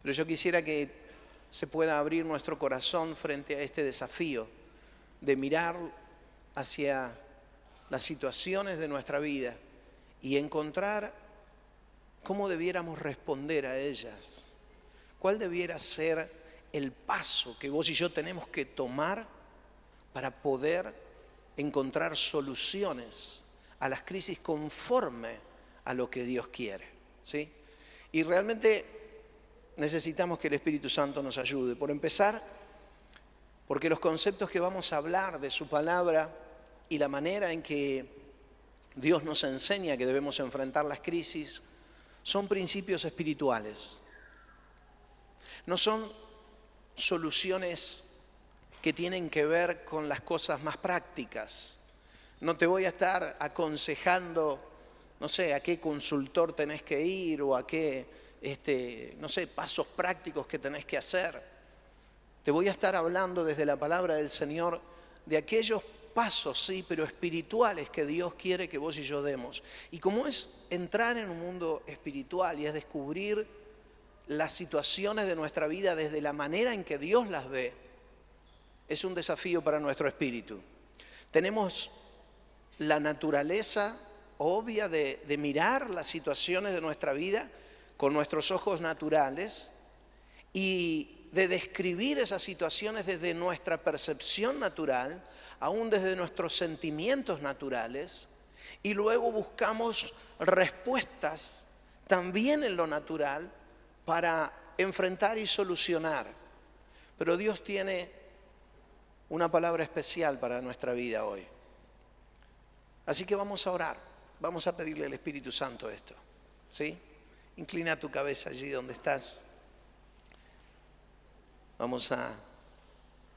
Pero yo quisiera que se pueda abrir nuestro corazón frente a este desafío de mirar hacia las situaciones de nuestra vida y encontrar cómo debiéramos responder a ellas. ¿Cuál debiera ser el paso que vos y yo tenemos que tomar para poder encontrar soluciones a las crisis conforme a lo que Dios quiere? ¿Sí? Y realmente necesitamos que el Espíritu Santo nos ayude. Por empezar, porque los conceptos que vamos a hablar de su palabra y la manera en que Dios nos enseña que debemos enfrentar las crisis son principios espirituales. No son soluciones que tienen que ver con las cosas más prácticas. No te voy a estar aconsejando, no sé, a qué consultor tenés que ir o a qué, no sé, pasos prácticos que tenés que hacer. Te voy a estar hablando desde la palabra del Señor de aquellos pasos, sí, pero espirituales que Dios quiere que vos y yo demos. Y como es entrar en un mundo espiritual y es descubrir las situaciones de nuestra vida desde la manera en que Dios las ve, es un desafío para nuestro espíritu. Tenemos la naturaleza obvia de mirar las situaciones de nuestra vida con nuestros ojos naturales y de describir esas situaciones desde nuestra percepción natural, aún desde nuestros sentimientos naturales, y luego buscamos respuestas también en lo natural para enfrentar y solucionar. Pero Dios tiene una palabra especial para nuestra vida hoy. Así que vamos a orar, vamos a pedirle al Espíritu Santo esto, ¿sí? Inclina tu cabeza allí donde estás. Vamos a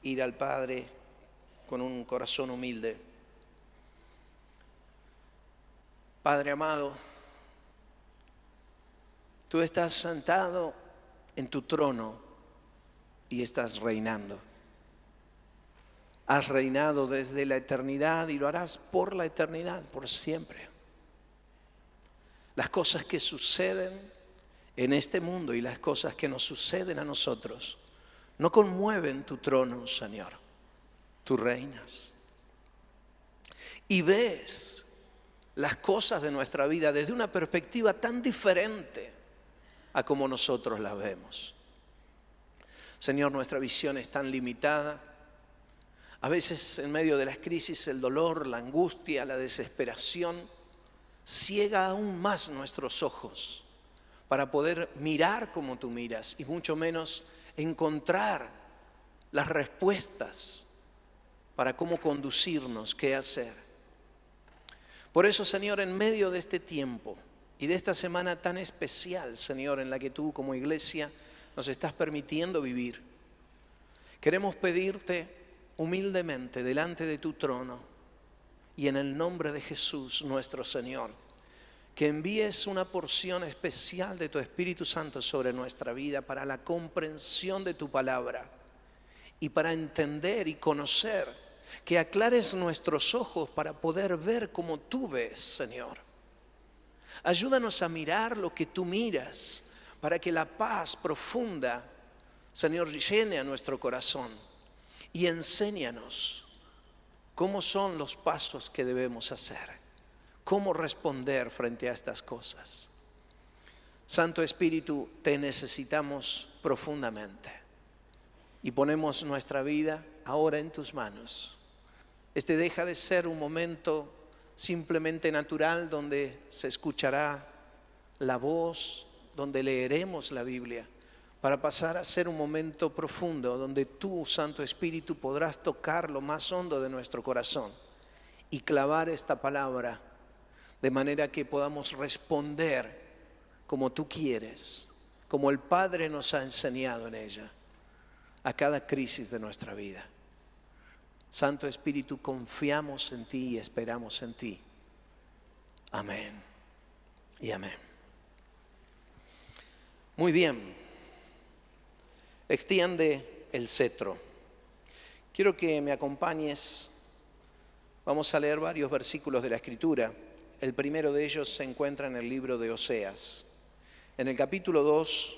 ir al Padre con un corazón humilde. Padre amado, tú estás sentado en tu trono y estás reinando. Has reinado desde la eternidad y lo harás por la eternidad, por siempre. Las cosas que suceden en este mundo y las cosas que nos suceden a nosotros no conmueven tu trono, Señor. Tú reinas. Y ves las cosas de nuestra vida desde una perspectiva tan diferente a como nosotros las vemos. Señor, nuestra visión es tan limitada. A veces en medio de las crisis el dolor, la angustia, la desesperación ciega aún más nuestros ojos para poder mirar como tú miras y mucho menos encontrar las respuestas para cómo conducirnos, qué hacer. Por eso, Señor, en medio de este tiempo y de esta semana tan especial, Señor, en la que tú como iglesia nos estás permitiendo vivir, queremos pedirte humildemente delante de tu trono y en el nombre de Jesús nuestro Señor, que envíes una porción especial de tu Espíritu Santo sobre nuestra vida para la comprensión de tu palabra y para entender y conocer, que aclares nuestros ojos para poder ver como tú ves, Señor. Ayúdanos a mirar lo que tú miras para que la paz profunda, Señor, llene a nuestro corazón y enséñanos cómo son los pasos que debemos hacer. ¿Cómo responder frente a estas cosas? Santo Espíritu, te necesitamos profundamente y ponemos nuestra vida ahora en tus manos. Este deja de ser un momento simplemente natural donde se escuchará la voz, donde leeremos la Biblia, para pasar a ser un momento profundo donde tú, Santo Espíritu, podrás tocar lo más hondo de nuestro corazón y clavar esta palabra de manera que podamos responder como tú quieres, como el Padre nos ha enseñado en ella, a cada crisis de nuestra vida. Santo Espíritu, confiamos en ti y esperamos en ti. Amén y amén. Muy bien, extiende el cetro. Quiero que me acompañes. Vamos a leer varios versículos de la Escritura. El primero de ellos se encuentra en el libro de Oseas. En el capítulo 2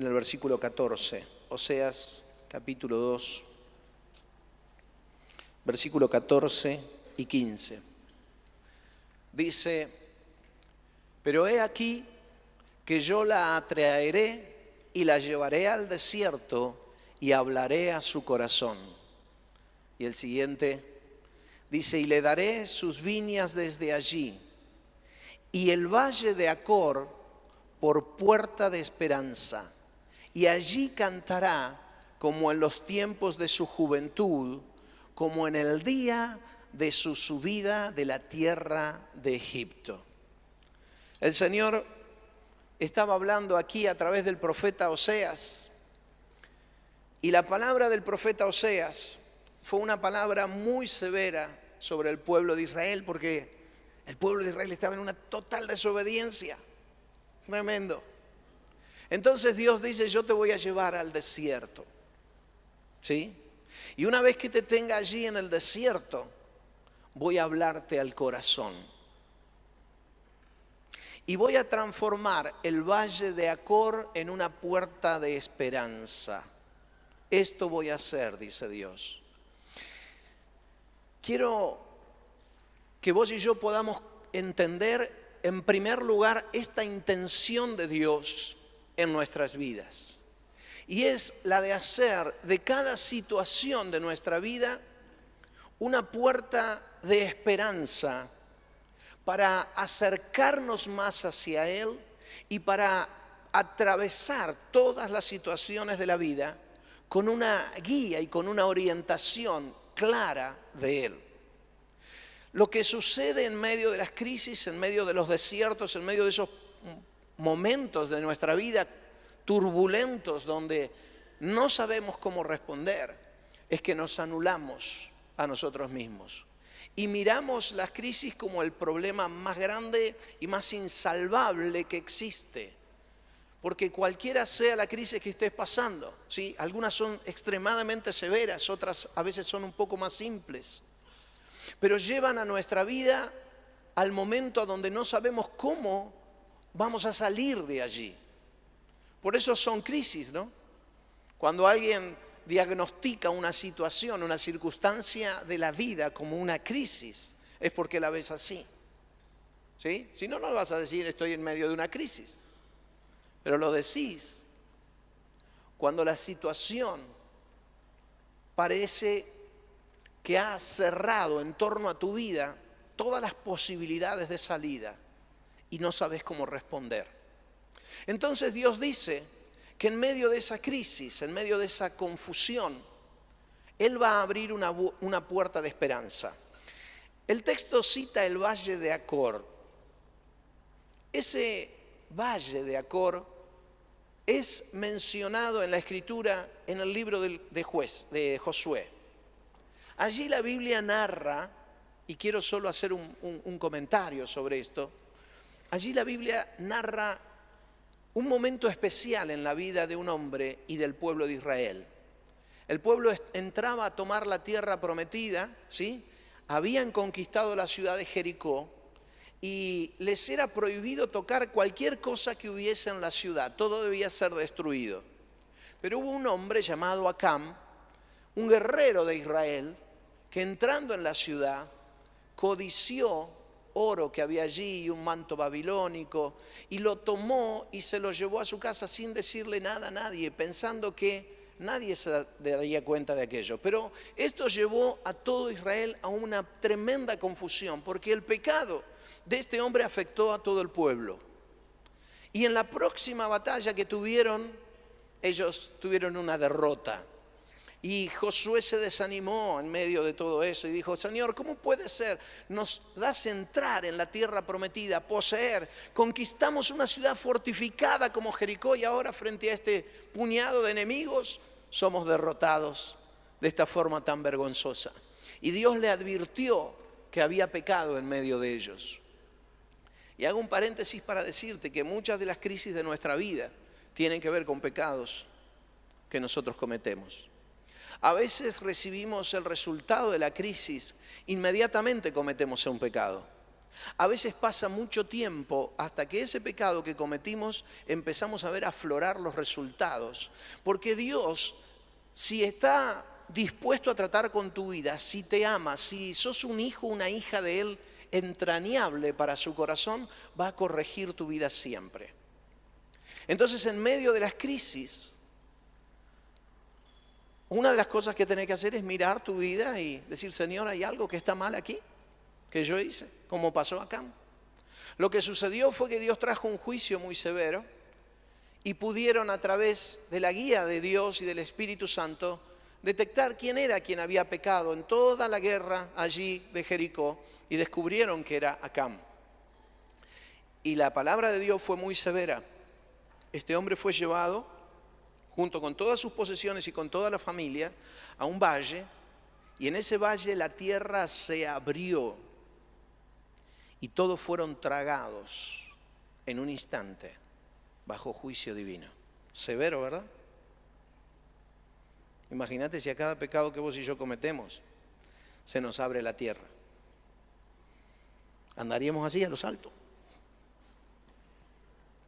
en el versículo 14. Oseas capítulo 2, versículo 14 y 15. Dice: pero he aquí que yo la atraeré y la llevaré al desierto y hablaré a su corazón. Y el siguiente dice: y le daré sus viñas desde allí, y el valle de Acor por puerta de esperanza. Y allí cantará como en los tiempos de su juventud, como en el día de su subida de la tierra de Egipto. El Señor estaba hablando aquí a través del profeta Oseas. Y la palabra del profeta Oseas fue una palabra muy severa sobre el pueblo de Israel, porque el pueblo de Israel estaba en una total desobediencia. Tremendo. Entonces Dios dice: yo te voy a llevar al desierto. ¿Sí? Y una vez que te tenga allí en el desierto, voy a hablarte al corazón. Y voy a transformar el valle de Acor en una puerta de esperanza. Esto voy a hacer, dice Dios. Quiero que vos y yo podamos entender, en primer lugar, esta intención de Dios en nuestras vidas. Y es la de hacer de cada situación de nuestra vida una puerta de esperanza para acercarnos más hacia Él y para atravesar todas las situaciones de la vida con una guía y con una orientación clara de Él. Lo que sucede en medio de las crisis, en medio de los desiertos, en medio de esos momentos de nuestra vida turbulentos donde no sabemos cómo responder, es que nos anulamos a nosotros mismos y miramos las crisis como el problema más grande y más insalvable que existe. Porque cualquiera sea la crisis que estés pasando, ¿sí? Algunas son extremadamente severas, otras a veces son un poco más simples, pero llevan a nuestra vida al momento a donde no sabemos cómo vamos a salir de allí. Por eso son crisis, ¿no? Cuando alguien diagnostica una situación, una circunstancia de la vida como una crisis, es porque la ves así, ¿sí? Si no, no vas a decir estoy en medio de una crisis. Pero lo decís cuando la situación parece que ha cerrado en torno a tu vida todas las posibilidades de salida y no sabes cómo responder. Entonces Dios dice que en medio de esa crisis, en medio de esa confusión, Él va a abrir una puerta de esperanza. El texto cita el valle de Acor. Ese valle de Acor es mencionado en la Escritura en el libro de Josué. Allí la Biblia narra, y quiero solo hacer un comentario sobre esto, allí la Biblia narra un momento especial en la vida de un hombre y del pueblo de Israel. El pueblo entraba a tomar la tierra prometida, ¿sí? Habían conquistado la ciudad de Jericó y les era prohibido tocar cualquier cosa que hubiese en la ciudad, todo debía ser destruido. Pero hubo un hombre llamado Acán, un guerrero de Israel, que entrando en la ciudad codició oro que había allí y un manto babilónico, y lo tomó y se lo llevó a su casa sin decirle nada a nadie, pensando que nadie se daría cuenta de aquello. Pero esto llevó a todo Israel a una tremenda confusión, porque el pecado de este hombre afectó a todo el pueblo. Y en la próxima batalla que tuvieron, ellos tuvieron una derrota. Y Josué se desanimó en medio de todo eso y dijo: Señor, ¿cómo puede ser? Nos das entrar en la tierra prometida, poseer, conquistamos una ciudad fortificada como Jericó y ahora frente a este puñado de enemigos somos derrotados de esta forma tan vergonzosa. Y Dios le advirtió que había pecado en medio de ellos. Y hago un paréntesis para decirte que muchas de las crisis de nuestra vida tienen que ver con pecados que nosotros cometemos. A veces recibimos el resultado de la crisis, inmediatamente cometemos un pecado. A veces pasa mucho tiempo hasta que ese pecado que cometimos empezamos a ver aflorar los resultados. Porque Dios, si está dispuesto a tratar con tu vida, si te ama, si sos un hijo, una hija de Él entrañable para su corazón, va a corregir tu vida siempre. Entonces, en medio de las crisis, una de las cosas que tenés que hacer es mirar tu vida y decir: Señor, ¿hay algo que está mal aquí que yo hice? Como pasó acá. Lo que sucedió fue que Dios trajo un juicio muy severo y pudieron, a través de la guía de Dios y del Espíritu Santo, detectar quién era quien había pecado en toda la guerra allí de Jericó, y descubrieron que era Acán. Y la palabra de Dios fue muy severa. Este hombre fue llevado, junto con todas sus posesiones y con toda la familia, a un valle, y en ese valle la tierra se abrió y todos fueron tragados en un instante bajo juicio divino. Severo, ¿verdad? Imagínate si a cada pecado que vos y yo cometemos se nos abre la tierra. Andaríamos así a lo alto.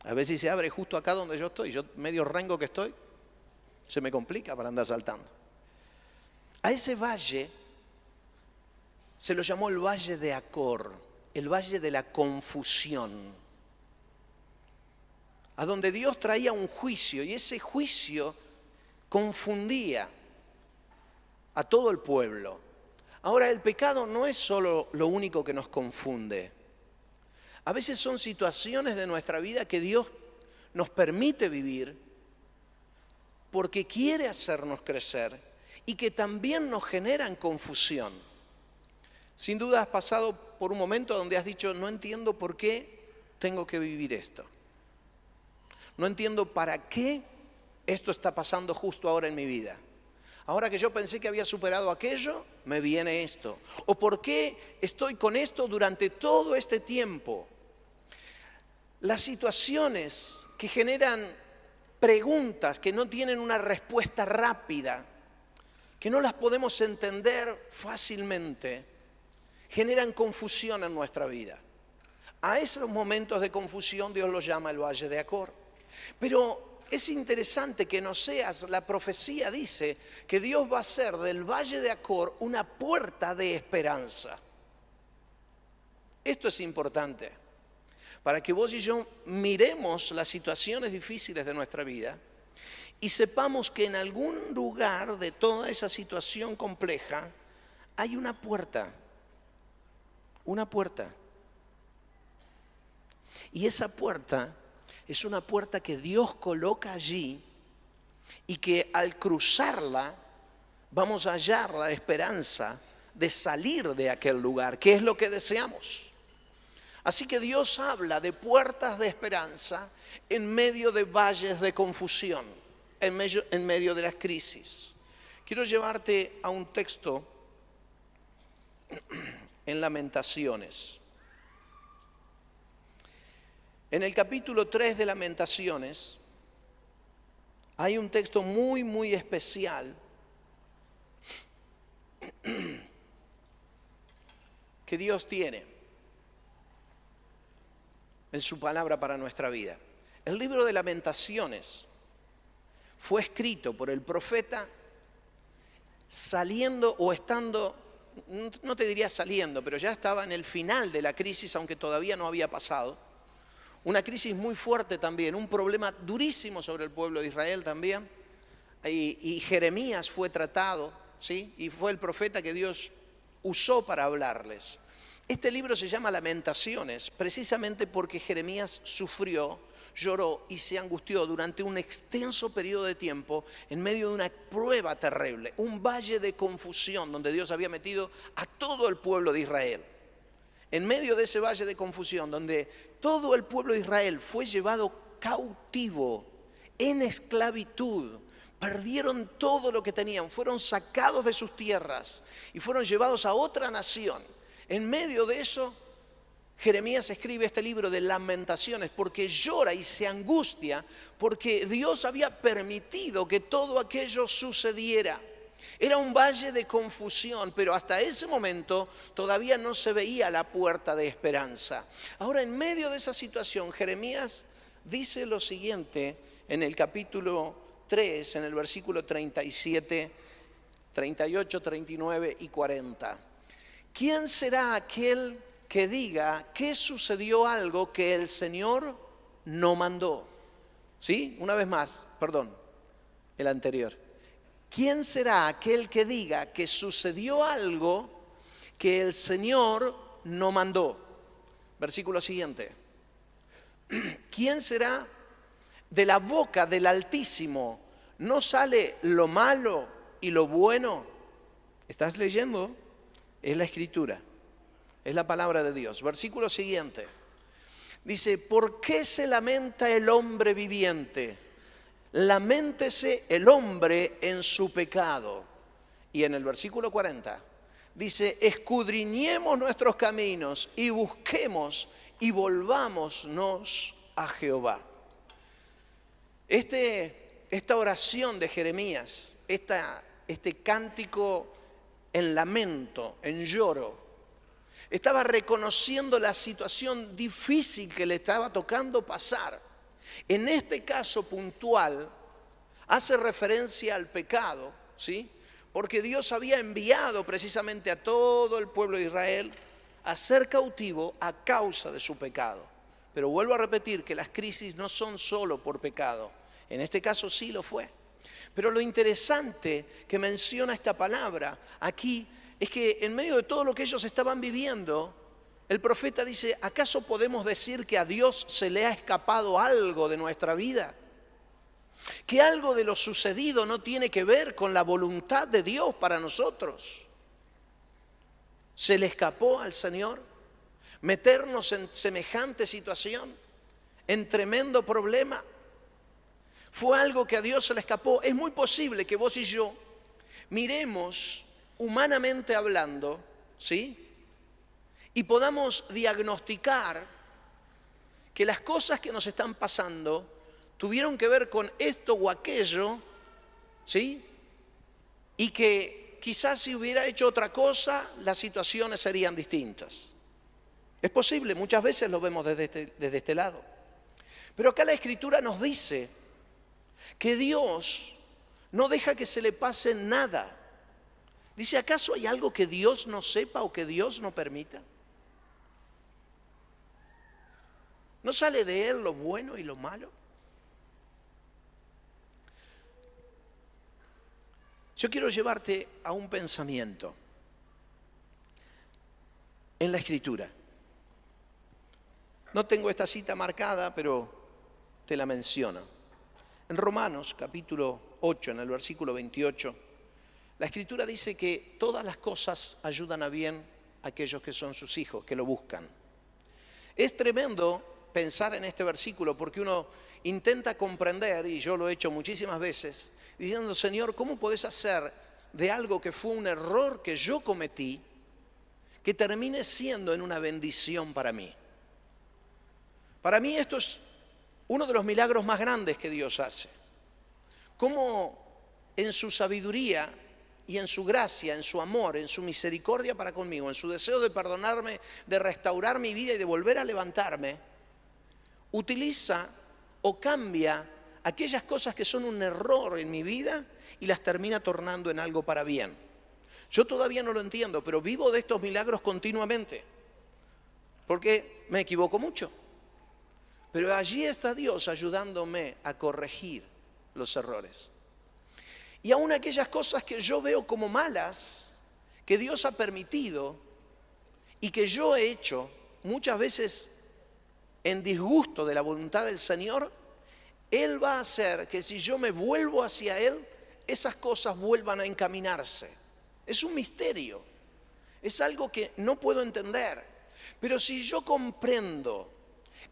A ver si se abre justo acá donde yo estoy. Yo medio rengo que estoy, se me complica para andar saltando. A ese valle se lo llamó el Valle de Acor, el Valle de la Confusión, a donde Dios traía un juicio, y ese juicio confundía a todo el pueblo. Ahora, el pecado no es solo lo único que nos confunde. A veces son situaciones de nuestra vida que Dios nos permite vivir porque quiere hacernos crecer y que también nos generan confusión. Sin duda has pasado por un momento donde has dicho: no entiendo por qué tengo que vivir esto. No entiendo para qué esto está pasando justo ahora en mi vida. Ahora que yo pensé que había superado aquello, me viene esto. ¿O por qué estoy con esto durante todo este tiempo? Las situaciones que generan preguntas que no tienen una respuesta rápida, que no las podemos entender fácilmente, generan confusión en nuestra vida. A esos momentos de confusión Dios los llama el Valle de Acor. Pero es interesante que en Oseas la profecía dice que Dios va a hacer del Valle de Acor una puerta de esperanza. Esto es importante para que vos y yo miremos las situaciones difíciles de nuestra vida y sepamos que en algún lugar de toda esa situación compleja hay una puerta. Una puerta. Y esa puerta es una puerta que Dios coloca allí y que al cruzarla vamos a hallar la esperanza de salir de aquel lugar, que es lo que deseamos. Así que Dios habla de puertas de esperanza en medio de valles de confusión, en medio de las crisis. Quiero llevarte a un texto en Lamentaciones. En el capítulo 3 de Lamentaciones hay un texto muy, muy especial que Dios tiene en su palabra para nuestra vida. El libro de Lamentaciones fue escrito por el profeta saliendo o estando, no te diría saliendo, pero ya estaba en el final de la crisis, aunque todavía no había pasado. Una crisis muy fuerte también, un problema durísimo sobre el pueblo de Israel también. Y Jeremías fue tratado, ¿sí? Y fue el profeta que Dios usó para hablarles. Este libro se llama Lamentaciones, precisamente porque Jeremías sufrió, lloró y se angustió durante un extenso periodo de tiempo en medio de una prueba terrible, un valle de confusión donde Dios había metido a todo el pueblo de Israel. En medio de ese valle de confusión, donde todo el pueblo de Israel fue llevado cautivo, en esclavitud, perdieron todo lo que tenían, fueron sacados de sus tierras y fueron llevados a otra nación. En medio de eso, Jeremías escribe este libro de Lamentaciones porque llora y se angustia porque Dios había permitido que todo aquello sucediera. Era un valle de confusión, pero hasta ese momento todavía no se veía la puerta de esperanza. Ahora, en medio de esa situación, Jeremías dice lo siguiente en el capítulo 3, en el versículo 37, 38, 39 y 40. ¿Quién será aquel que diga que sucedió algo que el Señor no mandó? ¿Sí? Una vez más, perdón, el anterior. ¿Quién será aquel que diga que sucedió algo que el Señor no mandó? Versículo siguiente. ¿Quién será? De la boca del Altísimo no sale lo malo y lo bueno. ¿Estás leyendo? Es la Escritura, es la palabra de Dios. Versículo siguiente. Dice, ¿por qué se lamenta el hombre viviente? Laméntese el hombre en su pecado. Y en el versículo 40 dice, escudriñemos nuestros caminos y busquemos y volvámonos a Jehová. Esta oración de Jeremías, este cántico en lamento, en lloro, estaba reconociendo la situación difícil que le estaba tocando pasar. En este caso puntual, hace referencia al pecado, ¿sí? Porque Dios había enviado precisamente a todo el pueblo de Israel a ser cautivo a causa de su pecado. Pero vuelvo a repetir que las crisis no son solo por pecado. En este caso sí lo fue. Pero lo interesante que menciona esta palabra aquí es que en medio de todo lo que ellos estaban viviendo, el profeta dice, ¿acaso podemos decir que a Dios se le ha escapado algo de nuestra vida? Que algo de lo sucedido no tiene que ver con la voluntad de Dios para nosotros. ¿Se le escapó al Señor meternos en semejante situación, en tremendo problema? ¿Fue algo que a Dios se le escapó? Es muy posible que vos y yo miremos humanamente hablando, ¿sí? Y podamos diagnosticar que las cosas que nos están pasando tuvieron que ver con esto o aquello, ¿sí? Y que quizás si hubiera hecho otra cosa, las situaciones serían distintas. Es posible, muchas veces lo vemos desde este lado. Pero acá la Escritura nos dice que Dios no deja que se le pase nada. Dice, ¿acaso hay algo que Dios no sepa o que Dios no permita? ¿No sale de Él lo bueno y lo malo? Yo quiero llevarte a un pensamiento en la Escritura. No tengo esta cita marcada, pero te la menciono. En Romanos capítulo 8, en el versículo 28, la Escritura dice que todas las cosas ayudan a bien a aquellos que son sus hijos, que lo buscan. Es tremendo pensar en este versículo porque uno intenta comprender, y yo lo he hecho muchísimas veces, diciendo, Señor, ¿cómo podés hacer de algo que fue un error que yo cometí, que termine siendo en una bendición para mí? Para mí esto es uno de los milagros más grandes que Dios hace. Cómo en su sabiduría y en su gracia, en su amor, en su misericordia para conmigo, en su deseo de perdonarme, de restaurar mi vida y de volver a levantarme, utiliza o cambia aquellas cosas que son un error en mi vida y las termina tornando en algo para bien. Yo todavía no lo entiendo, pero vivo de estos milagros continuamente, porque me equivoco mucho. Pero allí está Dios ayudándome a corregir los errores. Y aún aquellas cosas que yo veo como malas, que Dios ha permitido y que yo he hecho muchas veces en disgusto de la voluntad del Señor, Él va a hacer que si yo me vuelvo hacia Él, esas cosas vuelvan a encaminarse. Es un misterio, es algo que no puedo entender. Pero si yo comprendo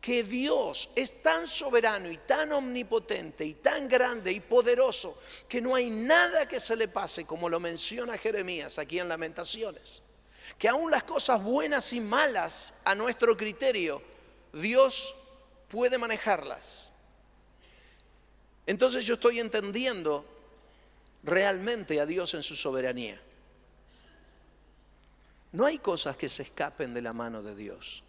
que Dios es tan soberano y tan omnipotente y tan grande y poderoso que no hay nada que se le pase, como lo menciona Jeremías aquí en Lamentaciones, que aún las cosas buenas y malas a nuestro criterio, Dios puede manejarlas. Entonces yo estoy entendiendo realmente a Dios en su soberanía. No hay cosas que se escapen de la mano de Dios.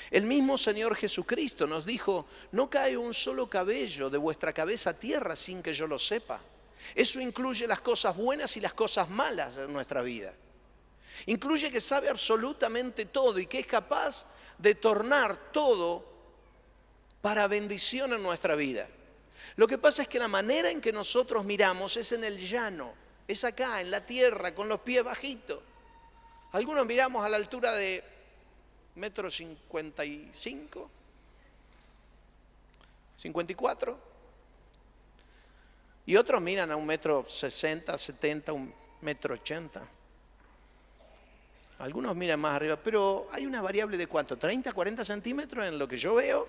El mismo Señor Jesucristo nos dijo: no cae un solo cabello de vuestra cabeza a tierra sin que yo lo sepa. Eso incluye las cosas buenas y las cosas malas de nuestra vida. Incluye que sabe absolutamente todo y que es capaz de tornar todo para bendición en nuestra vida. Lo que pasa es que la manera en que nosotros miramos es en el llano, es acá, en la tierra, con los pies bajitos. Algunos miramos a la altura de 1,55 m, 54, y otros miran a 1,60 m, 70 m, 1,80 m. Algunos miran más arriba, pero hay una variable de ¿cuánto? 30, 40 centímetros en lo que yo veo,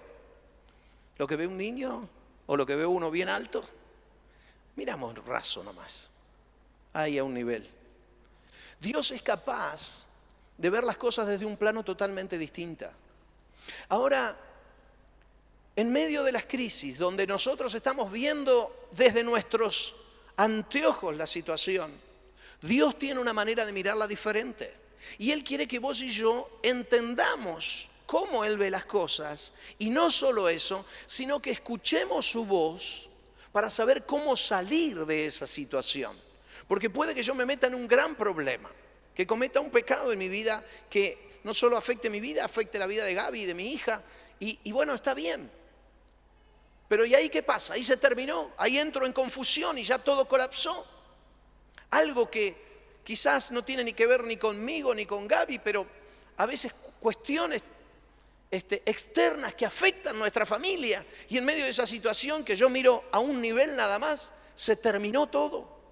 lo que ve un niño o lo que ve uno bien alto. Miramos raso nomás, ahí a un nivel. Dios es capaz de ver las cosas desde un plano totalmente distinto. Ahora, en medio de las crisis, donde nosotros estamos viendo desde nuestros anteojos la situación, Dios tiene una manera de mirarla diferente. Y Él quiere que vos y yo entendamos cómo Él ve las cosas. Y no solo eso, sino que escuchemos su voz para saber cómo salir de esa situación. Porque puede que yo me meta en un gran problema, que cometa un pecado en mi vida que no solo afecte mi vida, afecte la vida de Gaby y de mi hija. Y bueno, está bien. Pero ¿y ahí qué pasa? Ahí se terminó, ahí entro en confusión y ya todo colapsó. Algo que quizás no tiene ni que ver ni conmigo ni con Gaby, pero a veces cuestiones externas que afectan a nuestra familia. Y en medio de esa situación que yo miro a un nivel nada más, se terminó todo.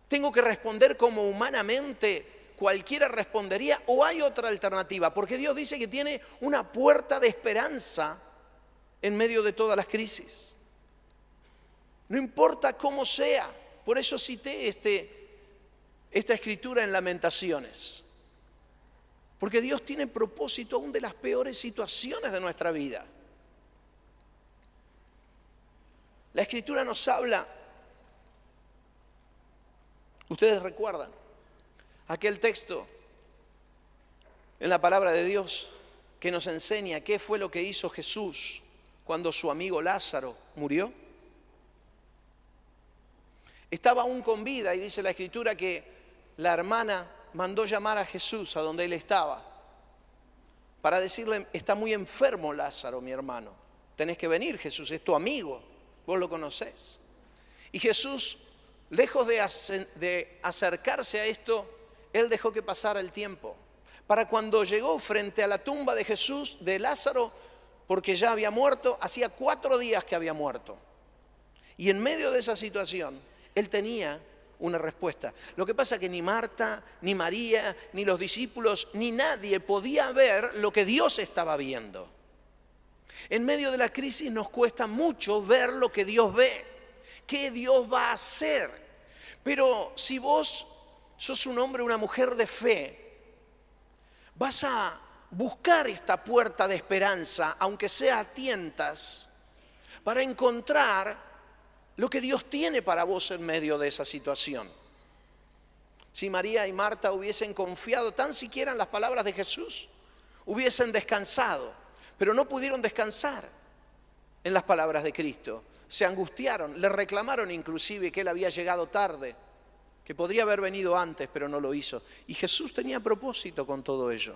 ¿Tengo que responder como humanamente cualquiera respondería o hay otra alternativa? Porque Dios dice que tiene una puerta de esperanza en medio de todas las crisis. No importa cómo sea. Por eso cité esta escritura en Lamentaciones. Porque Dios tiene propósito aún de las peores situaciones de nuestra vida. La escritura nos habla. Ustedes recuerdan aquel texto en la palabra de Dios que nos enseña qué fue lo que hizo Jesús cuando su amigo Lázaro murió. Estaba aún con vida y dice la escritura que la hermana mandó llamar a Jesús a donde él estaba para decirle: está muy enfermo Lázaro, mi hermano. Tenés que venir, Jesús, es tu amigo, vos lo conocés. Y Jesús, lejos de acercarse a esto, él dejó que pasara el tiempo. Para cuando llegó frente a la tumba de Jesús, de Lázaro, porque ya había muerto, hacía 4 días que había muerto. Y en medio de esa situación, él tenía una respuesta. Lo que pasa es que ni Marta, ni María, ni los discípulos, ni nadie podía ver lo que Dios estaba viendo. En medio de la crisis nos cuesta mucho ver lo que Dios ve, qué Dios va a hacer. Pero si vos sos un hombre o una mujer de fe, vas a buscar esta puerta de esperanza, aunque sea a tientas, para encontrar lo que Dios tiene para vos en medio de esa situación. Si María y Marta hubiesen confiado tan siquiera en las palabras de Jesús, hubiesen descansado, pero no pudieron descansar en las palabras de Cristo. Se angustiaron, le reclamaron inclusive que él había llegado tarde, que podría haber venido antes, pero no lo hizo. Y Jesús tenía propósito con todo ello.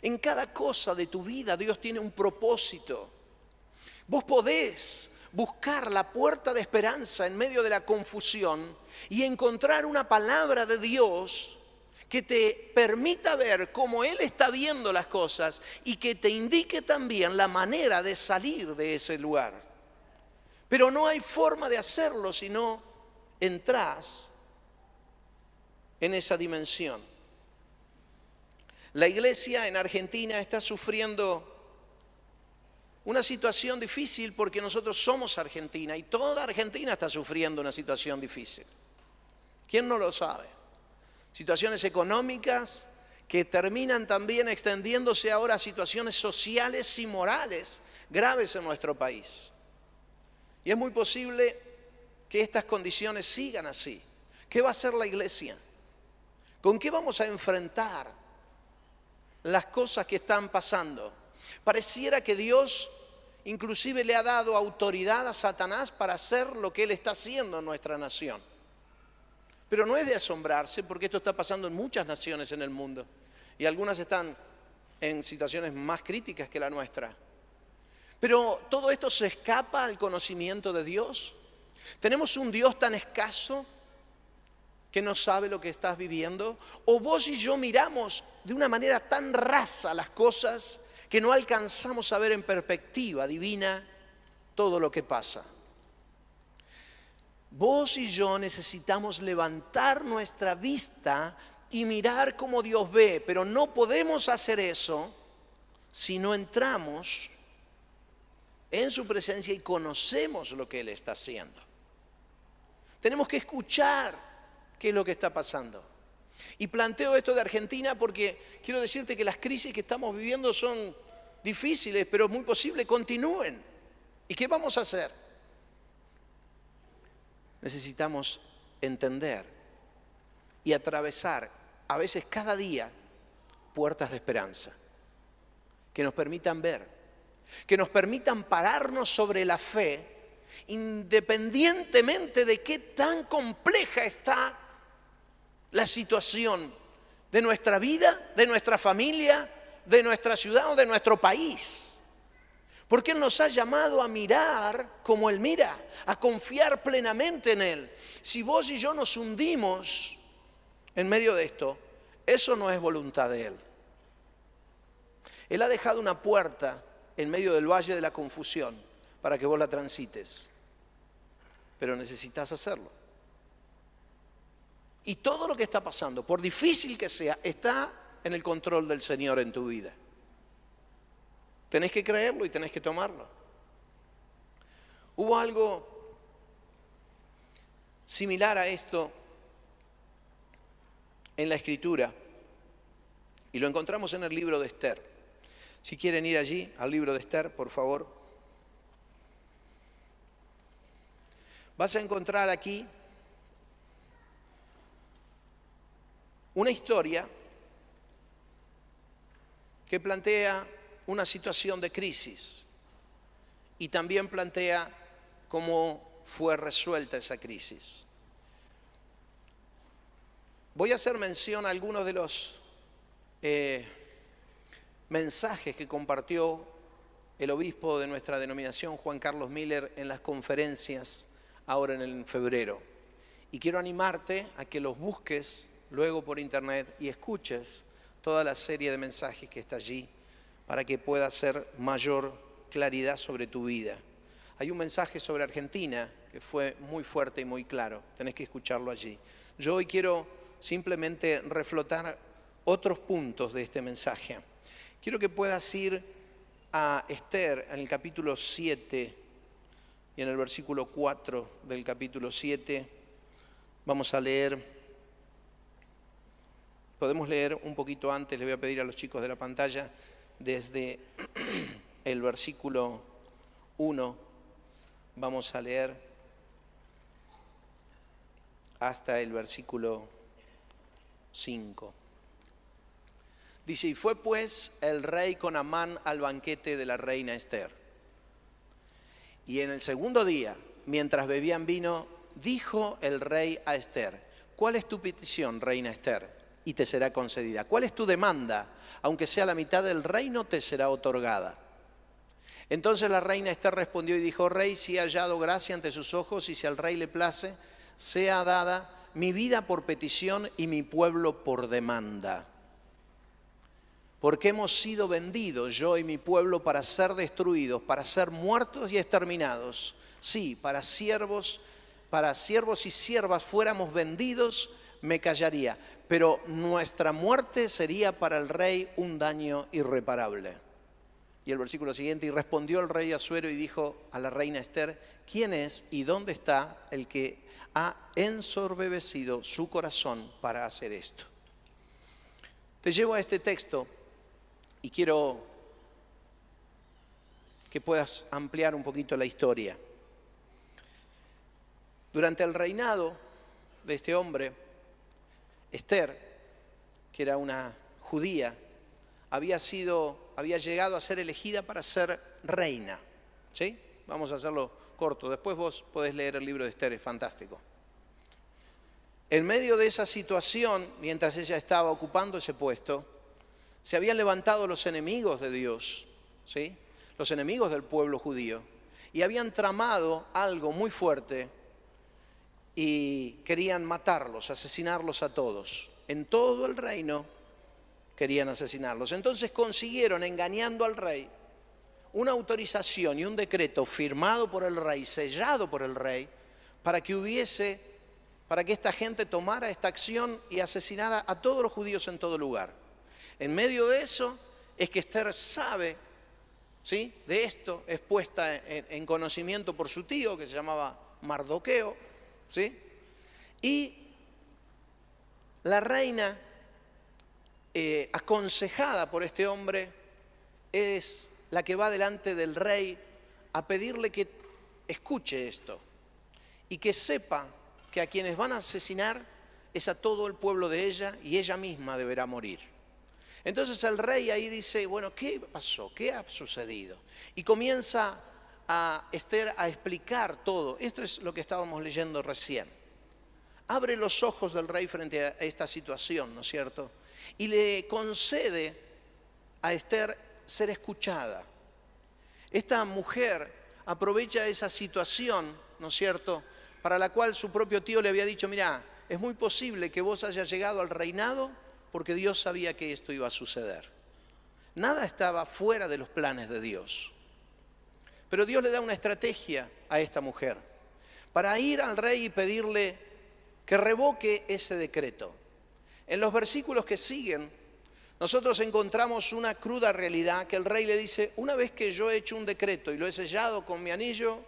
En cada cosa de tu vida Dios tiene un propósito. Vos podés buscar la puerta de esperanza en medio de la confusión y encontrar una palabra de Dios que te permita ver cómo Él está viendo las cosas y que te indique también la manera de salir de ese lugar. Pero no hay forma de hacerlo si no entras en esa dimensión. La iglesia en Argentina está sufriendo una situación difícil porque nosotros somos Argentina y toda Argentina está sufriendo una situación difícil. ¿Quién no lo sabe? Situaciones económicas que terminan también extendiéndose ahora a situaciones sociales y morales graves en nuestro país. Y es muy posible que estas condiciones sigan así? ¿Qué va a hacer la iglesia? ¿Con qué vamos a enfrentar las cosas que están pasando? Pareciera que Dios inclusive le ha dado autoridad a Satanás para hacer lo que él está haciendo en nuestra nación. Pero no es de asombrarse, porque esto está pasando en muchas naciones en el mundo. Y algunas están en situaciones más críticas que la nuestra. Pero todo esto se escapa al conocimiento de Dios. Tenemos un Dios tan escaso que no sabe lo que estás viviendo. O vos y yo miramos de una manera tan rasa las cosas que no alcanzamos a ver en perspectiva divina todo lo que pasa. Vos y yo necesitamos levantar nuestra vista y mirar cómo Dios ve, pero no podemos hacer eso si no entramos en su presencia y conocemos lo que Él está haciendo. Tenemos que escuchar qué es lo que está pasando. Y planteo esto de Argentina porque quiero decirte que las crisis que estamos viviendo son difíciles, pero es muy posible continúen. ¿Y qué vamos a hacer? Necesitamos entender y atravesar, a veces cada día, puertas de esperanza que nos permitan ver, que nos permitan pararnos sobre la fe, independientemente de qué tan compleja está la situación de nuestra vida, de nuestra familia, de nuestra ciudad o de nuestro país. Porque Él nos ha llamado a mirar como Él mira, a confiar plenamente en Él. Si vos y yo nos hundimos en medio de esto, eso no es voluntad de Él. Él ha dejado una puerta en medio del valle de la confusión para que vos la transites. Pero necesitas hacerlo. Y todo lo que está pasando, por difícil que sea, está en el control del Señor en tu vida. Tenés que creerlo y tenés que tomarlo. Hubo algo similar a esto en la Escritura y lo encontramos en el libro de Esther. Si quieren ir allí, al libro de Esther, por favor. Vas a encontrar aquí una historia que plantea una situación de crisis y también plantea cómo fue resuelta esa crisis. Voy a hacer mención a algunos de los mensajes que compartió el obispo de nuestra denominación, Juan Carlos Miller, en las conferencias ahora en febrero. Y quiero animarte a que los busques luego por internet y escuches toda la serie de mensajes que está allí, para que pueda hacer mayor claridad sobre tu vida. Hay un mensaje sobre Argentina que fue muy fuerte y muy claro. Tenés que escucharlo allí. Yo hoy quiero simplemente reflotar otros puntos de este mensaje. Quiero que puedas ir a Esther en el capítulo 7 y en el versículo 4 del capítulo 7. Vamos a leer. Podemos leer un poquito antes, le voy a pedir a los chicos de la pantalla, desde el versículo 1 vamos a leer hasta el versículo 5. Dice: y fue pues el rey con Amán al banquete de la reina Esther. Y en el segundo día, mientras bebían vino, dijo el rey a Esther: ¿cuál es tu petición, reina Esther? Y te será concedida. ¿Cuál es tu demanda? Aunque sea la mitad del reino, te será otorgada. Entonces la reina Esther respondió y dijo: rey, si he hallado gracia ante sus ojos y si al rey le place, sea dada mi vida por petición y mi pueblo por demanda. Porque hemos sido vendidos, yo y mi pueblo, para ser destruidos, para ser muertos y exterminados. Sí, para siervos y siervas fuéramos vendidos, me callaría. Pero nuestra muerte sería para el rey un daño irreparable. Y el versículo siguiente: y respondió el rey Asuero y dijo a la reina Esther: ¿quién es y dónde está el que ha ensoberbecido su corazón para hacer esto? Te llevo a este texto y quiero que puedas ampliar un poquito la historia. Durante el reinado de este hombre, Esther, que era una judía, había llegado a ser elegida para ser reina. ¿Sí? Vamos a hacerlo corto. Después vos podés leer el libro de Esther, es fantástico. En medio de esa situación, mientras ella estaba ocupando ese puesto, se habían levantado los enemigos de Dios, ¿sí? Los enemigos del pueblo judío, y habían tramado algo muy fuerte y querían matarlos, asesinarlos a todos. En todo el reino querían asesinarlos. Entonces consiguieron, engañando al rey, una autorización y un decreto firmado por el rey, sellado por el rey, para que esta gente tomara esta acción y asesinara a todos los judíos en todo lugar. En medio de eso es que Esther sabe, ¿sí?, de esto, es puesta en conocimiento por su tío, que se llamaba Mardoqueo, ¿sí? Y la reina, aconsejada por este hombre, es la que va delante del rey a pedirle que escuche esto y que sepa que a quienes van a asesinar es a todo el pueblo de ella y ella misma deberá morir. Entonces el rey ahí dice, bueno, ¿qué pasó? ¿Qué ha sucedido? Y comienza a Esther a explicar todo. Esto es lo que estábamos leyendo recién. Abre los ojos del rey frente a esta situación, ¿no es cierto? Y le concede a Esther ser escuchada. Esta mujer aprovecha esa situación, ¿no es cierto?, para la cual su propio tío le había dicho, mirá, es muy posible que vos hayas llegado al reinado porque Dios sabía que esto iba a suceder. Nada estaba fuera de los planes de Dios. Pero Dios le da una estrategia a esta mujer para ir al rey y pedirle que revoque ese decreto. En los versículos que siguen, nosotros encontramos una cruda realidad que el rey le dice, una vez que yo he hecho un decreto y lo he sellado con mi anillo,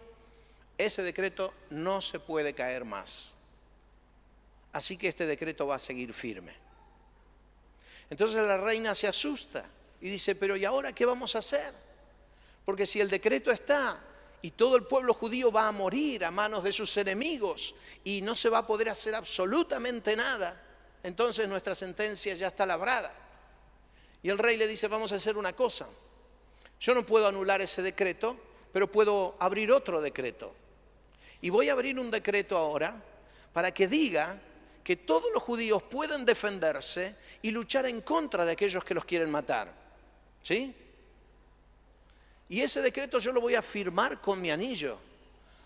ese decreto no se puede caer más. Así que este decreto va a seguir firme. Entonces la reina se asusta y dice, pero ¿y ahora qué vamos a hacer? Porque si el decreto está y todo el pueblo judío va a morir a manos de sus enemigos y no se va a poder hacer absolutamente nada, entonces nuestra sentencia ya está labrada. Y el rey le dice, vamos a hacer una cosa. Yo no puedo anular ese decreto, pero puedo abrir otro decreto. Y voy a abrir un decreto ahora para que diga que todos los judíos pueden defenderse y luchar en contra de aquellos que los quieren matar. ¿Sí? Y ese decreto yo lo voy a firmar con mi anillo.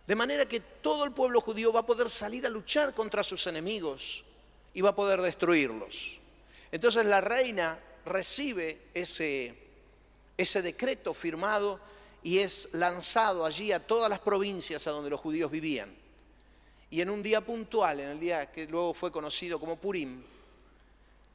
De manera que todo el pueblo judío va a poder salir a luchar contra sus enemigos y va a poder destruirlos. Entonces la reina recibe ese decreto firmado y es lanzado allí a todas las provincias a donde los judíos vivían. Y en un día puntual, en el día que luego fue conocido como Purim,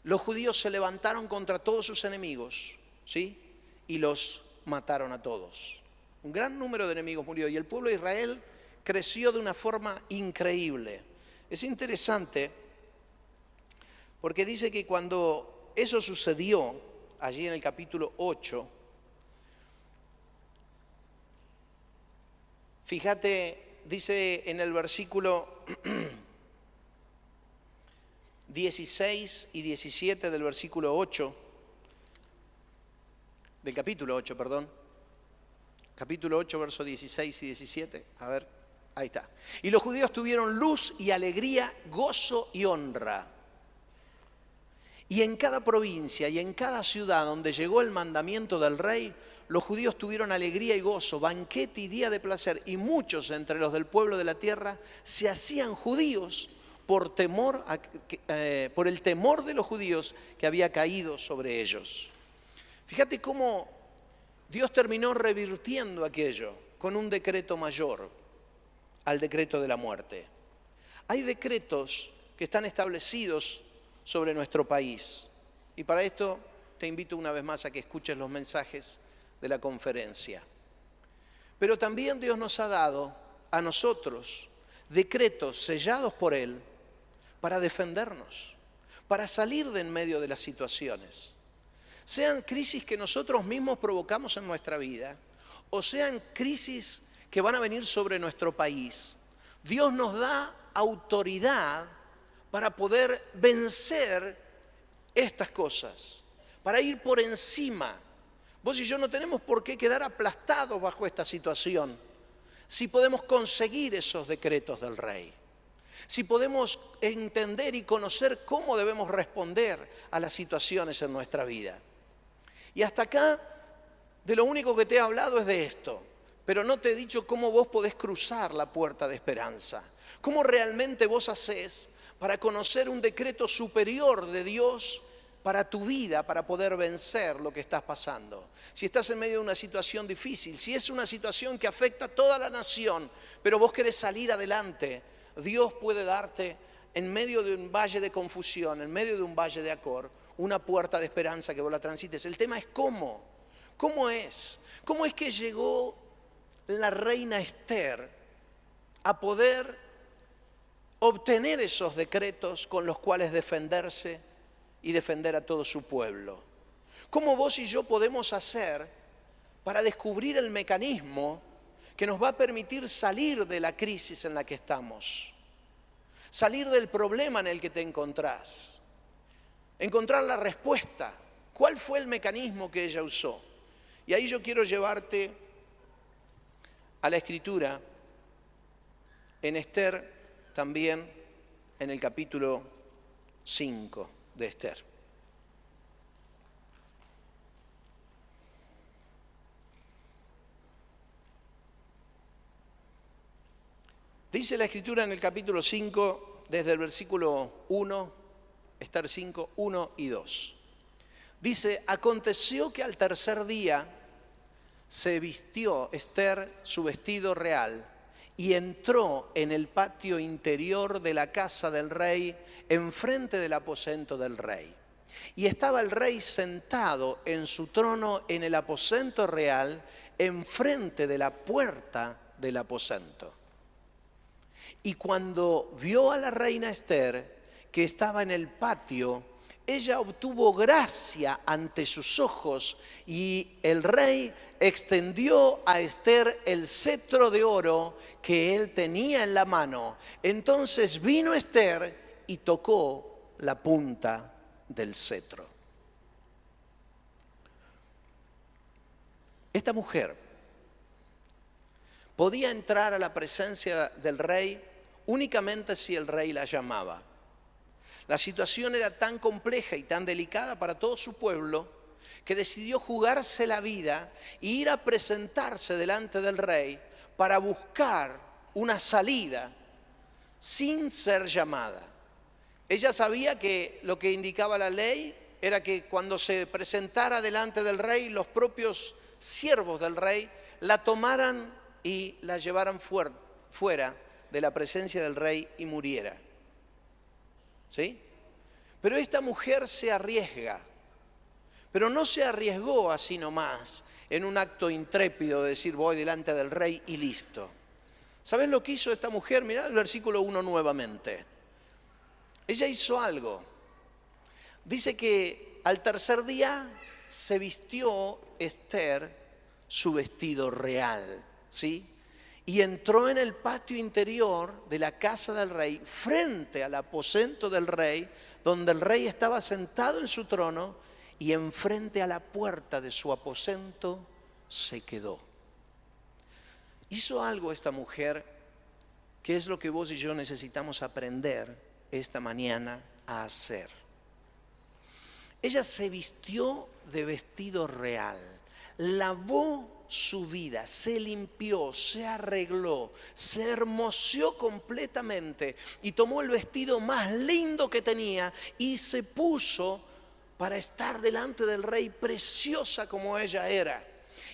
los judíos se levantaron contra todos sus enemigos, ¿sí?, y los mataron a todos. Un gran número de enemigos murió y el pueblo de Israel creció de una forma increíble. Es interesante porque dice que cuando eso sucedió, allí en el capítulo 8, fíjate, dice en el versículo 16 y 17 del versículo 8, del capítulo 8, perdón. Capítulo 8, versos 16 y 17. A ver, ahí está. Y los judíos tuvieron luz y alegría, gozo y honra. Y en cada provincia y en cada ciudad donde llegó el mandamiento del rey, los judíos tuvieron alegría y gozo, banquete y día de placer. Y muchos entre los del pueblo de la tierra se hacían judíos por el temor de los judíos que había caído sobre ellos. Fíjate cómo Dios terminó revirtiendo aquello con un decreto mayor al decreto de la muerte. Hay decretos que están establecidos sobre nuestro país. Y para esto te invito una vez más a que escuches los mensajes de la conferencia. Pero también Dios nos ha dado a nosotros decretos sellados por Él para defendernos, para salir de en medio de las situaciones. Sean crisis que nosotros mismos provocamos en nuestra vida o sean crisis que van a venir sobre nuestro país. Dios nos da autoridad para poder vencer estas cosas, para ir por encima. Vos y yo no tenemos por qué quedar aplastados bajo esta situación si podemos conseguir esos decretos del Rey, si podemos entender y conocer cómo debemos responder a las situaciones en nuestra vida. Y hasta acá, de lo único que te he hablado es de esto, pero no te he dicho cómo vos podés cruzar la puerta de esperanza, cómo realmente vos hacés para conocer un decreto superior de Dios para tu vida, para poder vencer lo que estás pasando. Si estás en medio de una situación difícil, si es una situación que afecta a toda la nación, pero vos querés salir adelante, Dios puede darte en medio de un valle de confusión, en medio de un valle de Acor, una puerta de esperanza que vos la transites. El tema es cómo. ¿Cómo es? ¿Cómo es que llegó la reina Esther a poder obtener esos decretos con los cuales defenderse y defender a todo su pueblo? ¿Cómo vos y yo podemos hacer para descubrir el mecanismo que nos va a permitir salir de la crisis en la que estamos? Salir del problema en el que te encontrás. Encontrar la respuesta. ¿Cuál fue el mecanismo que ella usó? Y ahí yo quiero llevarte a la Escritura, en Esther, también en el capítulo 5 de Esther. Dice la Escritura en el capítulo 5, desde el versículo 1, Esther 5, 1 y 2. Dice, aconteció que al tercer día se vistió Esther su vestido real y entró en el patio interior de la casa del rey, enfrente del aposento del rey. Y estaba el rey sentado en su trono en el aposento real, enfrente de la puerta del aposento. Y cuando vio a la reina Esther, que estaba en el patio, ella obtuvo gracia ante sus ojos y el rey extendió a Esther el cetro de oro que él tenía en la mano. Entonces vino Esther y tocó la punta del cetro. Esta mujer podía entrar a la presencia del rey únicamente si el rey la llamaba. La situación era tan compleja y tan delicada para todo su pueblo que decidió jugarse la vida e ir a presentarse delante del rey para buscar una salida sin ser llamada. Ella sabía que lo que indicaba la ley era que cuando se presentara delante del rey, los propios siervos del rey la tomaran y la llevaran fuera de la presencia del rey y muriera. ¿Sí? Pero esta mujer se arriesga, pero no se arriesgó así nomás, en un acto intrépido de decir voy delante del rey y listo. ¿Sabes lo que hizo esta mujer? Mirá el versículo 1 nuevamente. Ella hizo algo. Dice que al tercer día se vistió Esther su vestido real, ¿sí? Y entró en el patio interior de la casa del rey, frente al aposento del rey, donde el rey estaba sentado en su trono, y enfrente a la puerta de su aposento se quedó. Hizo algo esta mujer, que es lo que vos y yo necesitamos aprender esta mañana a hacer. Ella se vistió de vestido real, lavó su vida, se limpió, se arregló, se hermoseó completamente y tomó el vestido más lindo que tenía y se puso para estar delante del rey, preciosa como ella era.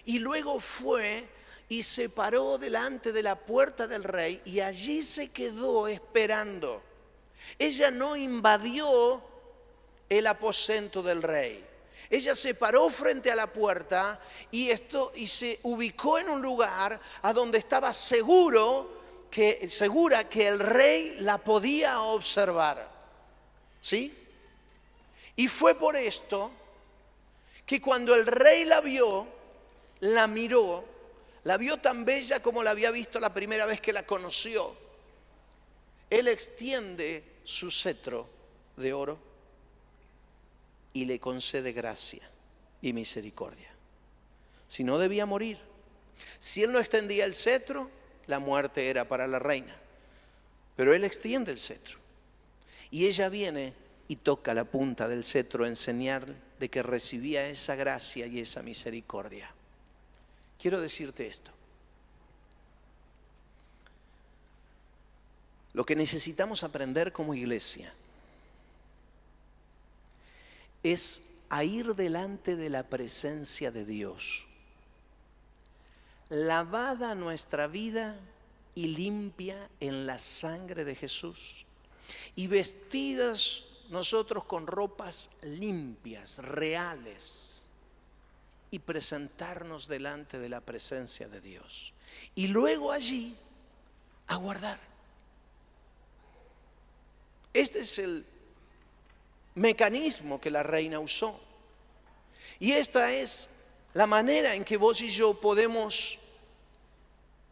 Y luego fue y se paró delante de la puerta del rey y allí se quedó esperando. Ella no invadió el aposento del rey. Ella se paró frente a la puerta y se ubicó en un lugar a donde estaba segura que el rey la podía observar. ¿Sí? Y fue por esto que cuando el rey la vio, la miró, la vio tan bella como la había visto la primera vez que la conoció. Él extiende su cetro de oro y le concede gracia y misericordia. Si no, debía morir. Si Él no extendía el cetro, la muerte era para la reina. Pero Él extiende el cetro. Y ella viene y toca la punta del cetro en señal de que recibía esa gracia y esa misericordia. Quiero decirte esto. Lo que necesitamos aprender como iglesia es a ir delante de la presencia de Dios, lavada nuestra vida y limpia en la sangre de Jesús, y vestidas nosotros con ropas limpias, reales, y presentarnos delante de la presencia de Dios, y luego allí aguardar. Este es el mecanismo que la reina usó, y esta es la manera en que vos y yo podemos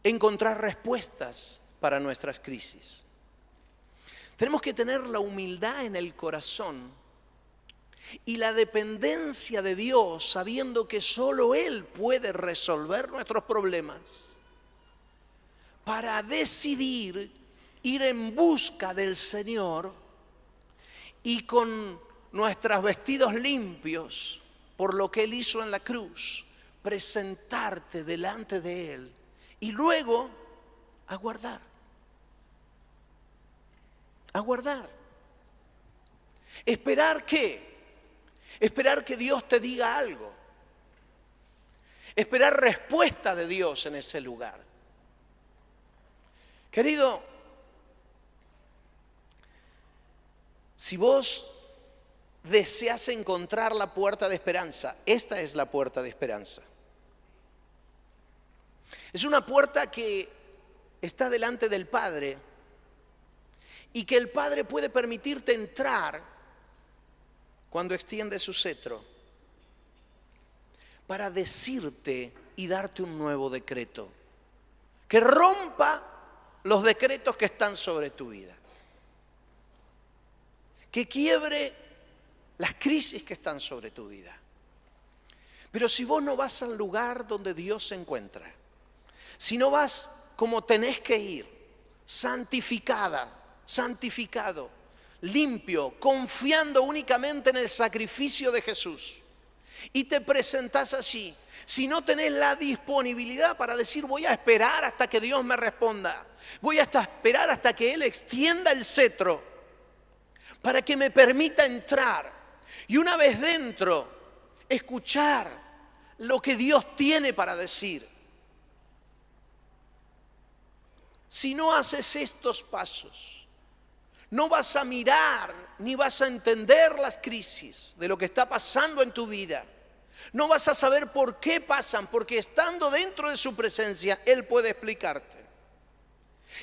encontrar respuestas para nuestras crisis. Tenemos que tener la humildad en el corazón y la dependencia de Dios, sabiendo que solo Él puede resolver nuestros problemas, para decidir ir en busca del Señor y con nuestros vestidos limpios por lo que Él hizo en la cruz, presentarte delante de Él y luego aguardar. Aguardar. ¿Esperar qué? Esperar que Dios te diga algo. Esperar respuesta de Dios en ese lugar. Querido, si vos deseas encontrar la puerta de esperanza, esta es la puerta de esperanza. Es una puerta que está delante del Padre y que el Padre puede permitirte entrar cuando extiende su cetro para decirte y darte un nuevo decreto que rompa los decretos que están sobre tu vida, que quiebre las crisis que están sobre tu vida. Pero si vos no vas al lugar donde Dios se encuentra, si no vas como tenés que ir, santificada, santificado, limpio, confiando únicamente en el sacrificio de Jesús, y te presentás allí, si no tenés la disponibilidad para decir voy a esperar hasta que Dios me responda, voy a esperar hasta que Él extienda el cetro para que me permita entrar, y una vez dentro, escuchar lo que Dios tiene para decir. Si no haces estos pasos, no vas a mirar ni vas a entender las crisis de lo que está pasando en tu vida. No vas a saber por qué pasan, porque estando dentro de su presencia, Él puede explicarte.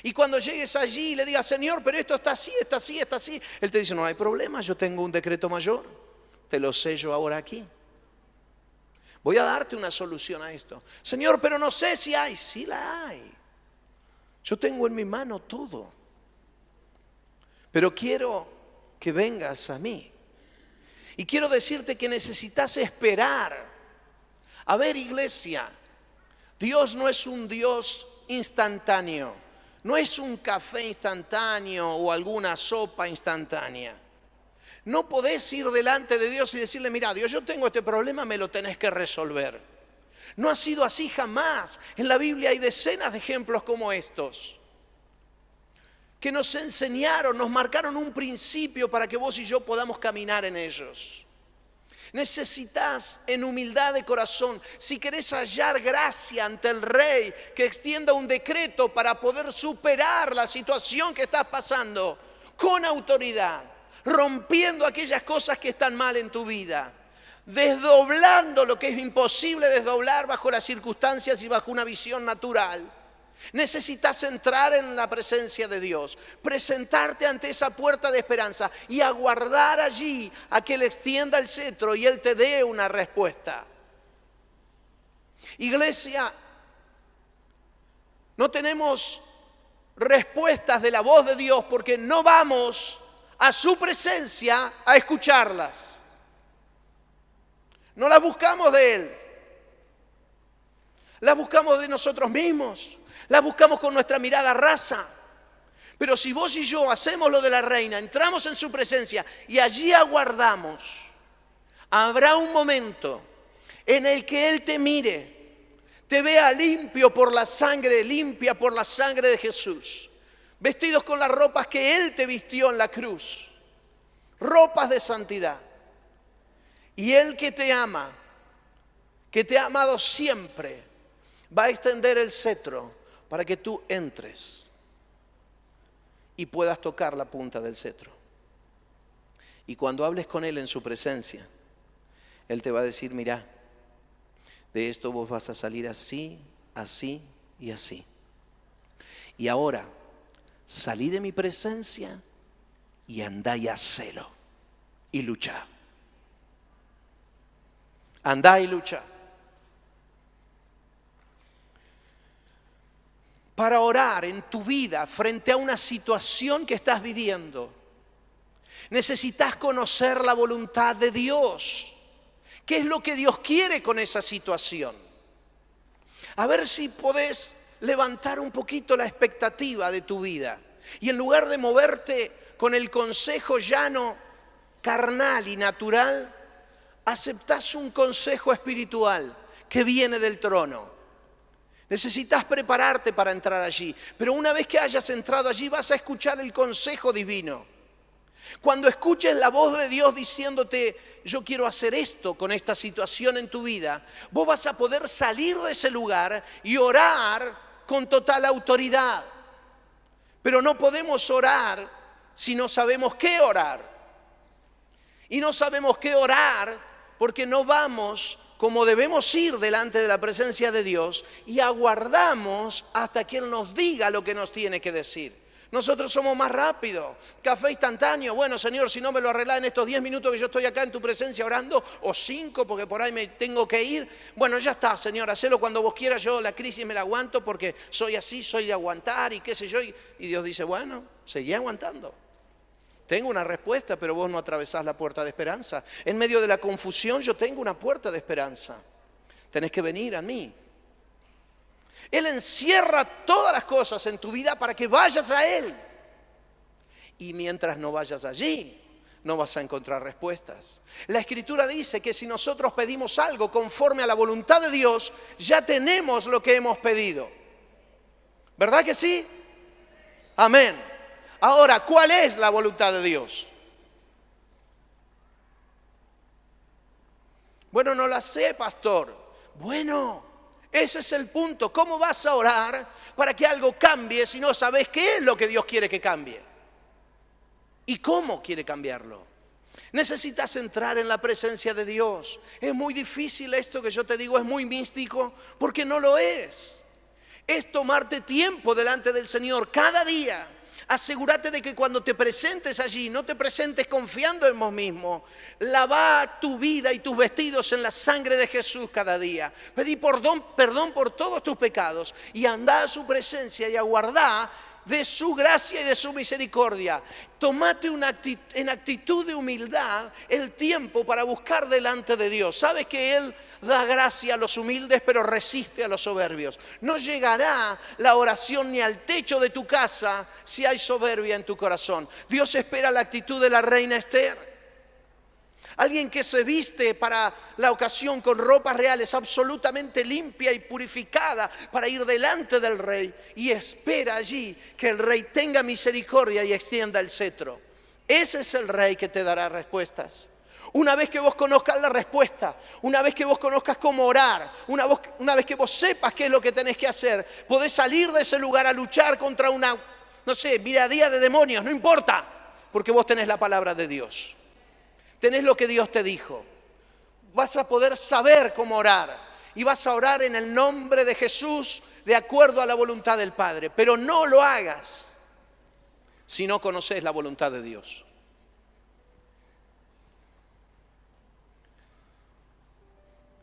Y cuando llegues allí y le digas, Señor, pero esto está así, está así, está así, Él te dice, no hay problema, yo tengo un decreto mayor, te lo sello ahora aquí. Voy a darte una solución a esto. Señor, pero no sé si hay. Sí la hay. Yo tengo en mi mano todo. Pero quiero que vengas a mí. Y quiero decirte que necesitas esperar. A ver, iglesia, Dios no es un Dios instantáneo. No es un café instantáneo o alguna sopa instantánea. No podés ir delante de Dios y decirle, mira, Dios, yo tengo este problema, me lo tenés que resolver. No ha sido así jamás. En la Biblia hay decenas de ejemplos como estos, que nos enseñaron, nos marcaron un principio para que vos y yo podamos caminar en ellos. Necesitas en humildad de corazón, si querés hallar gracia ante el Rey, que extienda un decreto para poder superar la situación que estás pasando con autoridad, rompiendo aquellas cosas que están mal en tu vida, desdoblando lo que es imposible desdoblar bajo las circunstancias y bajo una visión natural. Necesitas entrar en la presencia de Dios, presentarte ante esa puerta de esperanza y aguardar allí a que Él extienda el cetro y Él te dé una respuesta. Iglesia, no tenemos respuestas de la voz de Dios porque no vamos a su presencia a escucharlas. No las buscamos de Él. Las buscamos de nosotros mismos. Las buscamos con nuestra mirada rasa. Pero si vos y yo hacemos lo de la reina, entramos en su presencia y allí aguardamos, habrá un momento en el que Él te mire, te vea limpia por la sangre de Jesús, vestidos con las ropas que Él te vistió en la cruz, ropas de santidad. Y Él que te ama, que te ha amado siempre, va a extender el cetro para que tú entres y puedas tocar la punta del cetro. Y cuando hables con Él en su presencia, Él te va a decir, mira, de esto vos vas a salir así, así y así. Y ahora, salí de mi presencia y andá y hacelo y luchá. Andá y luchá. Para orar en tu vida frente a una situación que estás viviendo, necesitas conocer la voluntad de Dios. ¿Qué es lo que Dios quiere con esa situación? A ver si podés levantar un poquito la expectativa de tu vida. Y en lugar de moverte con el consejo llano, carnal y natural, aceptás un consejo espiritual que viene del trono. Necesitas prepararte para entrar allí, pero una vez que hayas entrado allí vas a escuchar el consejo divino. Cuando escuches la voz de Dios diciéndote, yo quiero hacer esto con esta situación en tu vida, vos vas a poder salir de ese lugar y orar con total autoridad. Pero no podemos orar si no sabemos qué orar. Y no sabemos qué orar porque no vamos como debemos ir delante de la presencia de Dios y aguardamos hasta que Él nos diga lo que nos tiene que decir. Nosotros somos más rápidos, café instantáneo. Bueno, Señor, si no me lo arreglás en estos 10 minutos que yo estoy acá en tu presencia orando, o 5 porque por ahí me tengo que ir. Bueno, ya está, Señor, hacelo cuando vos quieras, yo la crisis me la aguanto porque soy así, soy de aguantar y qué sé yo. Y Dios dice, bueno, seguí aguantando. Tengo una respuesta, pero vos no atravesás la puerta de esperanza. En medio de la confusión yo tengo una puerta de esperanza. Tenés que venir a mí. Él encierra todas las cosas en tu vida para que vayas a Él. Y mientras no vayas allí, no vas a encontrar respuestas. La Escritura dice que si nosotros pedimos algo conforme a la voluntad de Dios, ya tenemos lo que hemos pedido. ¿Verdad que sí? Amén. Ahora, ¿cuál es la voluntad de Dios? Bueno, no la sé, pastor. Bueno, ese es el punto. ¿Cómo vas a orar para que algo cambie si no sabes qué es lo que Dios quiere que cambie? ¿Y cómo quiere cambiarlo? Necesitas entrar en la presencia de Dios. Es muy difícil esto que yo te digo, es muy místico, porque no lo es. Es tomarte tiempo delante del Señor cada día. Asegúrate de que cuando te presentes allí, no te presentes confiando en vos mismo. Lavá tu vida y tus vestidos en la sangre de Jesús cada día. Pedí perdón por todos tus pecados y andá a su presencia y aguardá de su gracia y de su misericordia. Tomate en actitud de humildad el tiempo para buscar delante de Dios. Sabes que Él da gracia a los humildes, pero resiste a los soberbios. No llegará la oración ni al techo de tu casa si hay soberbia en tu corazón. Dios espera la actitud de la reina Esther. Alguien que se viste para la ocasión con ropas reales, absolutamente limpia y purificada para ir delante del rey y espera allí que el rey tenga misericordia y extienda el cetro. Ese es el rey que te dará respuestas. Una vez que vos conozcas la respuesta, una vez que vos conozcas cómo orar, una vez que vos sepas qué es lo que tenés que hacer, podés salir de ese lugar a luchar contra una, miradía de demonios, no importa, porque vos tenés la palabra de Dios. Tenés lo que Dios te dijo. Vas a poder saber cómo orar. Y vas a orar en el nombre de Jesús de acuerdo a la voluntad del Padre. Pero no lo hagas si no conoces la voluntad de Dios.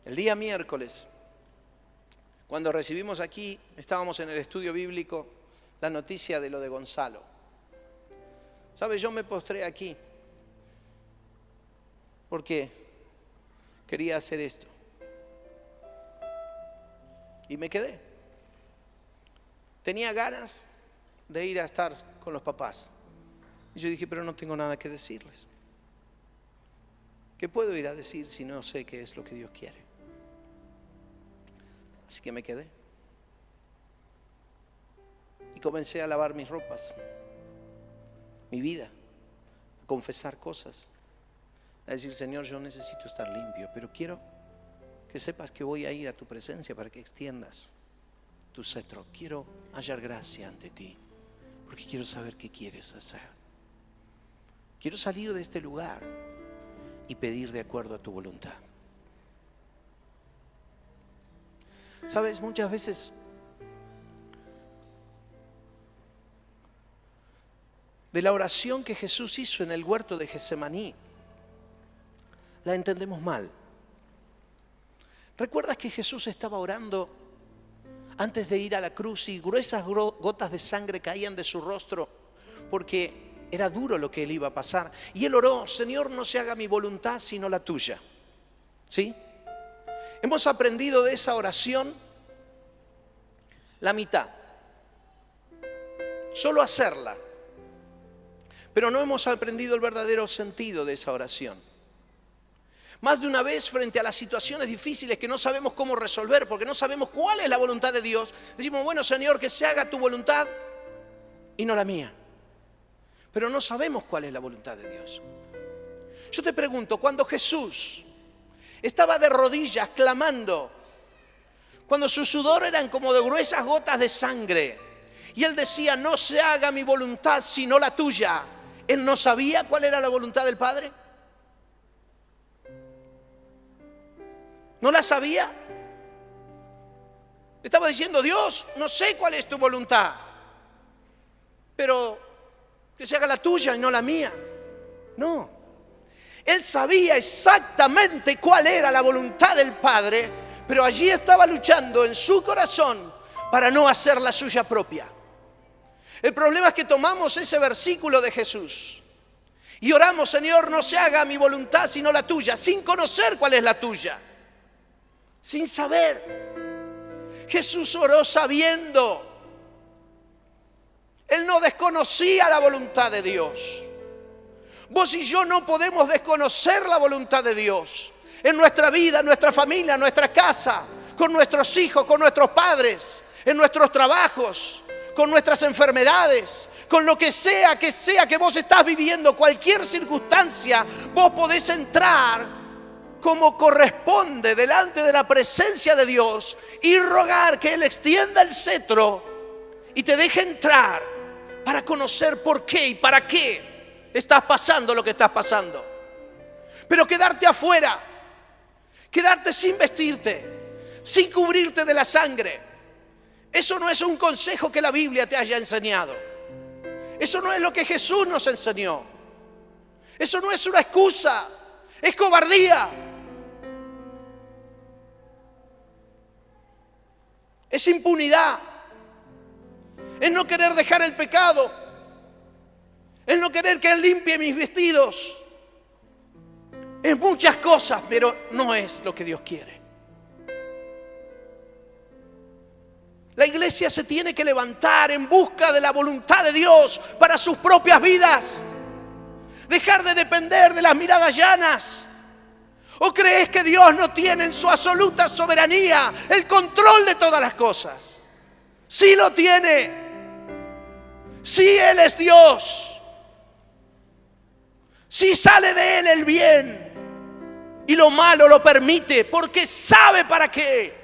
El día miércoles, cuando recibimos aquí, estábamos en el estudio bíblico, la noticia de lo de Gonzalo. ¿Sabe? Yo me postré aquí porque quería hacer esto. Y me quedé. Tenía ganas de ir a estar con los papás. Y yo dije, pero no tengo nada que decirles. ¿Qué puedo ir a decir si no sé qué es lo que Dios quiere? Así que me quedé. Y comencé a lavar mis ropas, mi vida, a confesar cosas, a decir, Señor, yo necesito estar limpio, pero quiero que sepas que voy a ir a tu presencia para que extiendas tu cetro. Quiero hallar gracia ante ti, porque quiero saber qué quieres hacer. Quiero salir de este lugar y pedir de acuerdo a tu voluntad. Sabes, muchas veces de la oración que Jesús hizo en el huerto de Getsemaní, la entendemos mal. ¿Recuerdas que Jesús estaba orando antes de ir a la cruz y gruesas gotas de sangre caían de su rostro porque era duro lo que él iba a pasar? Y él oró, Señor, no se haga mi voluntad sino la tuya. ¿Sí? Hemos aprendido de esa oración la mitad. Solo hacerla. Pero no hemos aprendido el verdadero sentido de esa oración. Más de una vez, frente a las situaciones difíciles que no sabemos cómo resolver, porque no sabemos cuál es la voluntad de Dios, decimos, bueno, Señor, que se haga tu voluntad y no la mía. Pero no sabemos cuál es la voluntad de Dios. Yo te pregunto, cuando Jesús estaba de rodillas clamando, cuando su sudor eran como de gruesas gotas de sangre, y él decía, no se haga mi voluntad sino la tuya, ¿él no sabía cuál era la voluntad del Padre? ¿No la sabía? Estaba diciendo, Dios, no sé cuál es tu voluntad, pero que se haga la tuya y no la mía. No, él sabía exactamente cuál era la voluntad del Padre, pero allí estaba luchando en su corazón para no hacer la suya propia. El problema es que tomamos ese versículo de Jesús y oramos, Señor, no se haga mi voluntad sino la tuya, sin conocer cuál es la tuya, sin saber. Jesús oró sabiendo. Él no desconocía la voluntad de Dios. Vos y yo no podemos desconocer la voluntad de Dios en nuestra vida, en nuestra familia, en nuestra casa, con nuestros hijos, con nuestros padres, en nuestros trabajos, con nuestras enfermedades, con lo que sea que vos estás viviendo, cualquier circunstancia, vos podés entrar como corresponde delante de la presencia de Dios y rogar que Él extienda el cetro y te deje entrar para conocer por qué y para qué estás pasando lo que estás pasando. Pero quedarte afuera, quedarte sin vestirte, sin cubrirte de la sangre, eso no es un consejo que la Biblia te haya enseñado. Eso no es lo que Jesús nos enseñó. Eso no es una excusa, es cobardía. Es impunidad. Es no querer dejar el pecado. Es no querer que Él limpie mis vestidos. Es muchas cosas, pero no es lo que Dios quiere. La iglesia se tiene que levantar en busca de la voluntad de Dios para sus propias vidas. Dejar de depender de las miradas llanas. ¿O crees que Dios no tiene en su absoluta soberanía el control de todas las cosas? Sí lo tiene. Sí, Él es Dios. Sí sale de Él el bien y lo malo lo permite porque sabe para qué.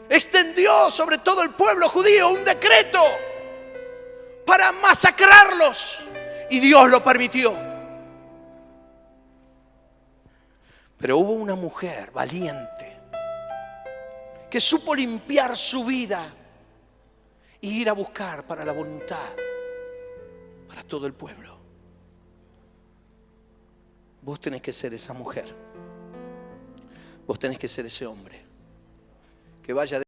Extendió sobre todo el pueblo judío un decreto para masacrarlos y Dios lo permitió. Pero hubo una mujer valiente que supo limpiar su vida e ir a buscar para la voluntad para todo el pueblo. Vos tenés que ser esa mujer. Vos tenés que ser ese hombre que vaya